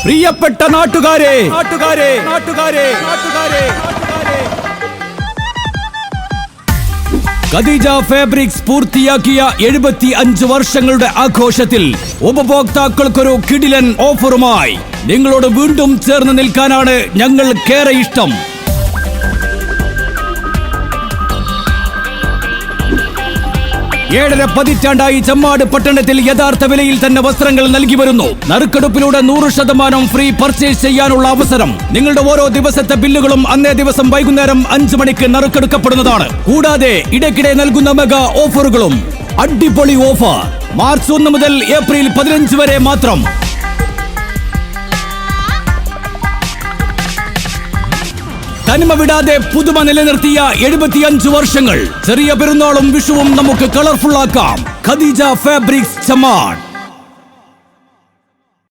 പ്രിയപ്പെട്ട നാട്ടുകാരെ ഖദീജ ഫാബ്രിക്സ് പൂർത്തിയാക്കിയ 75 വർഷങ്ങളുടെ ആഘോഷത്തിൽ ഉപഭോക്താക്കൾക്കൊരു കിടിലൻ ഓഫറുമായി നിങ്ങളോട് വീണ്ടും ചേർന്ന് നിൽക്കാനാണ് ഞങ്ങൾക്കേറെ ഇഷ്ടം. ഏഴര പതിറ്റാണ്ടായി ചെമ്മാട് പട്ടണത്തിൽ യഥാർത്ഥ വിലയിൽ തന്നെ വസ്ത്രങ്ങൾ നൽകി വരുന്നു. നറുക്കെടുപ്പിലൂടെ 100% ഫ്രീ പർച്ചേസ് ചെയ്യാനുള്ള അവസരം. നിങ്ങളുടെ ഓരോ ദിവസത്തെ ബില്ലുകളും അന്നേ ദിവസം വൈകുന്നേരം 5 മണിക്ക് നറുക്കെടുക്കപ്പെടുന്നതാണ്. കൂടാതെ ഇടയ്ക്കിടെ നൽകുന്ന മെഗാ ഓഫറുകളും. അടിപൊളി ഓഫർ മാർച്ച് 1 മുതൽ ഏപ്രിൽ 15 വരെ മാത്രം. തനിമ വിടാതെ പുതുമ നിലനിർത്തിയ 75 വർഷങ്ങൾ. ചെറിയ പെരുന്നാളും വിഷുവും നമുക്ക് കളർഫുൾ ആക്കാം. ഖദീജ ഫാബ്രിക്സ് ചെമ്മാട്.